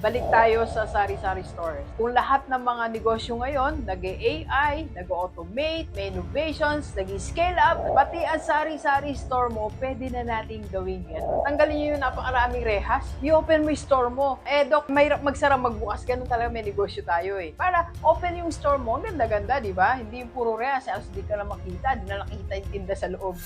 Balik tayo sa sari-sari stores. Kung lahat ng mga negosyo ngayon, nag-AI, nag-automate, may innovations, nag-scale up, pati ang sari-sari store mo, pwede na nating gawin yan. Tanggalin nyo yung napakaraming rehas, i-open mo yung store mo. Dok, mahirap magsara magbukas, ganun talaga may negosyo tayo Para open yung store mo, ganda-ganda, di ba? Hindi yung puro rehas, alas di ka na makita, di na nakita yung tinda sa loob.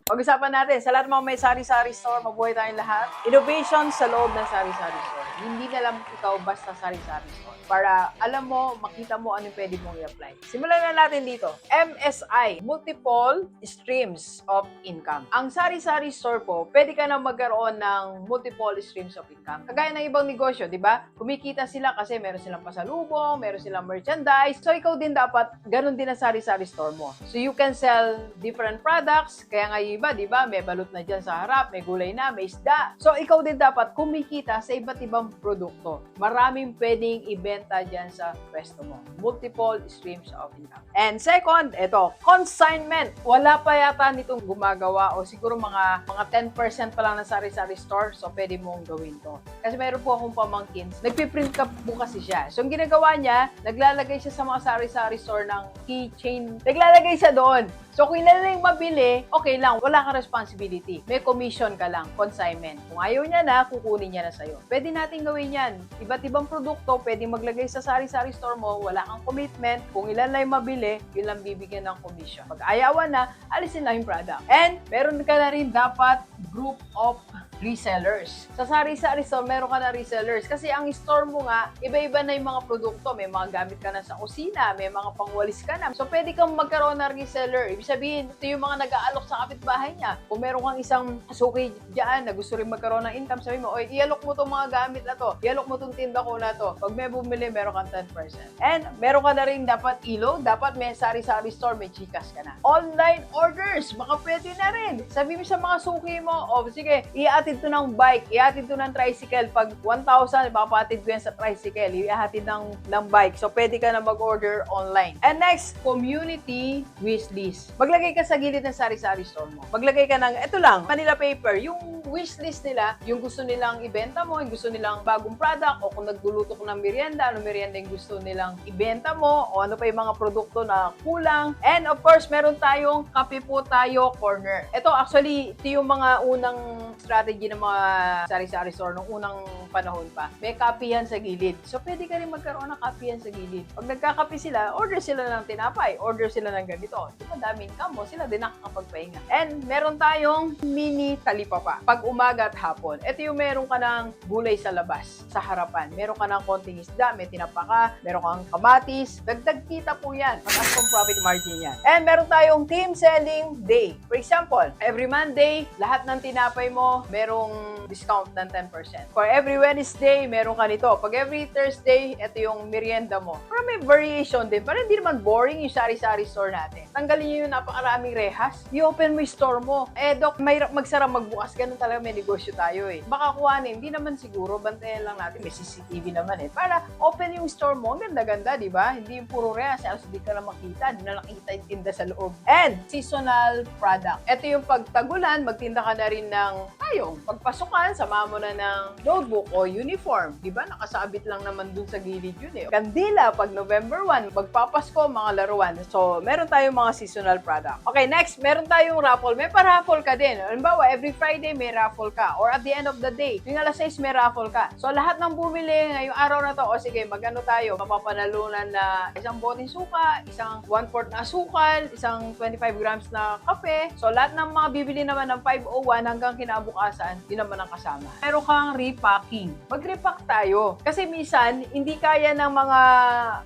Pag-usapan natin, sa lahat ng mga may sari-sari store, mabuhay tayong lahat. Innovation sa loob ng sari-sari store. Hindi na lang ikaw basta sari-sari store. Para alam mo, makita mo ano yung pwede mong i-apply. Simulan na natin dito. MSI, Multiple Streams of Income. Ang sari-sari store po, pwede ka na magkaroon ng multiple streams of income. Kagaya ng ibang negosyo, di ba? Kumikita sila kasi meron silang pasalubong, meron silang merchandise. So, ikaw din dapat, ganun din ang sari-sari store mo. So, you can sell different products. Kaya nga iba, di ba? May balot na dyan sa harap, may gulay na, may isda. So, ikaw din dapat kumikita sa iba't ibang produkto. Maraming pwedeng ibenta dyan sa pwesto mo. Multiple streams of income. And second, ito, consignment. Wala pa yata nitong gumagawa o siguro mga 10% pa lang ng sari-sari store. So, pwede mong gawin to. Kasi meron po akong pamangkin. Nagpiprint ka po kasi siya. So, ang ginagawa niya, naglalagay siya sa mga sari-sari store ng keychain. Naglalagay siya doon. So, kung ilan na yung mabili, okay lang, wala kang responsibility. May commission ka lang, consignment. Kung ayaw niya na, kukunin niya na sa'yo. Pwede natin gawin yan. Iba't ibang produkto, pwede maglagay sa sari-sari store mo, wala kang commitment. Kung ilan na yung mabili, yun lang bibigyan ng commission. Pag ayawan na, alisin lang yung product. And, meron ka na rin dapat group of resellers. Sa sari-sari store, meron ka na resellers. Kasi ang store mo nga, iba-iba na yung mga produkto. May mga gamit ka na sa kusina, may mga pangwalis ka na. So, pwede kang magkaroon ng reseller. Ibig sabihin, ito yung mga nag-aalok sa kapitbahay niya. Kung meron kang isang suki dyan na gusto rin magkaroon ng income, sabi mo, oy, ialok mo itong mga gamit na to. Ialok mo itong tinda ko na to. Pag may bumili, meron kang 10%. And, meron ka na rin dapat ilo. Dapat may sari-sari store, may chikas ka na. Online orders, baka pwede na rin. Sabi mo sa mga suki mo, sige, iatid to ng bike, ihatid to ng tricycle. Pag 1,000, ipapatid ko yan sa tricycle. Ihatid ng bike. So, pwede ka na mag-order online. And next, community wishlist. Maglagay ka sa gilid ng sari-sari store mo. Maglagay ka ng, ito lang, Manila paper. Yung wishlist nila, yung gusto nilang ibenta mo, yung gusto nilang bagong product, o kung nagluluto ko ng merienda, ano merienda yung gusto nilang ibenta mo, o ano pa yung mga produkto na kulang. And of course, meron tayong Kape Po Tayo Corner. Ito, actually, ito yung mga unang strategy ng mga sari-sari store nung unang panahon pa. May kape yan sa gilid. So, pwede ka rin magkaroon ng kape yan sa gilid. Pag nagkakape sila, order sila ng tinapay, order sila ng ganito. Diba, daming kamo, sila din nakakapagpahinga. And meron tayong mini talipapa. Pag umaga at hapon, ito yung meron ka ng gulay sa labas, sa harapan. Meron ka ng konting isda, may tinapaka, meron kang kamatis. Dagdag kita po yan. Mataas pong profit margin yan. And meron tayong team selling day. For example, every Monday, lahat ng tinapay mo, merong discount ng 10%. For every Wednesday, meron ka nito. Pag every Thursday, ito yung merienda mo. Pero may variation din. Para hindi naman boring yung sari-sari store natin. Tanggalin nyo yung napakaraming rehas. I-open mo yung store mo. Dok, mahirap magsara magbukas. Ganun talaga may negosyo tayo Baka kuhanin. Hindi naman siguro. Bantayan lang natin. May CCTV naman Para open yung store mo. Ganda-ganda, di ba? Hindi yung puro rehas. Alas di ka na makita. Di na nakita yung tinda sa loob. And seasonal product. Ito yung pagtagulan, magtinda ka na rin ng tayong pagpasukan, sama mo na ng notebook o uniform. Diba? Nakasabit lang naman dun sa gilid yun Kandila, pag November 1, magpapasko, mga laruan. So, meron tayong mga seasonal product. Okay, next, meron tayong raffle. May pa-raffle ka din. Halimbawa, every Friday may raffle ka. Or at the end of the day, yung alas 6 may raffle ka. So, lahat ng bumili ngayong araw na to, sige, magano tayo, mapapanalunan na isang boteng suka, isang 1/4 na asukal, isang 25 grams na kape. So, lahat ng mga bibili naman ng 501 hanggang kinabukasan, yun naman ang kasama. Meron kang repacking. Mag-repack tayo. Kasi minsan, hindi kaya ng mga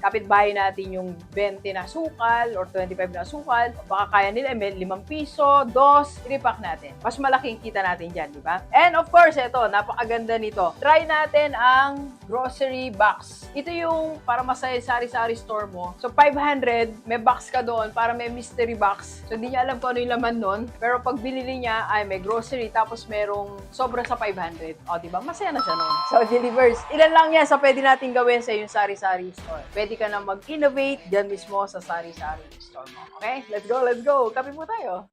kapitbahay natin yung 20 na sukal or 25 na sukal. Baka kaya nila, may 5 piso, 2, repack natin. Mas malaking kita natin dyan. dyan, di ba? And of course, ito, napakaganda nito. Try natin ang grocery box. Ito yung para masaya sari-sari store mo. So, 500, may box ka doon para may mystery box. So, hindi niya alam kung ano yung laman nun. Pero pag binili niya, ay may grocery, tapos merong sobra sa 500. O, di ba? Masaya na siya nun. So, delivers. Ilan lang yan sa pwede natin gawin sa yung sari-sari store. Pwede ka na mag-innovate dyan mismo sa sari-sari store mo. Okay? Let's go, let's go. Kape po tayo.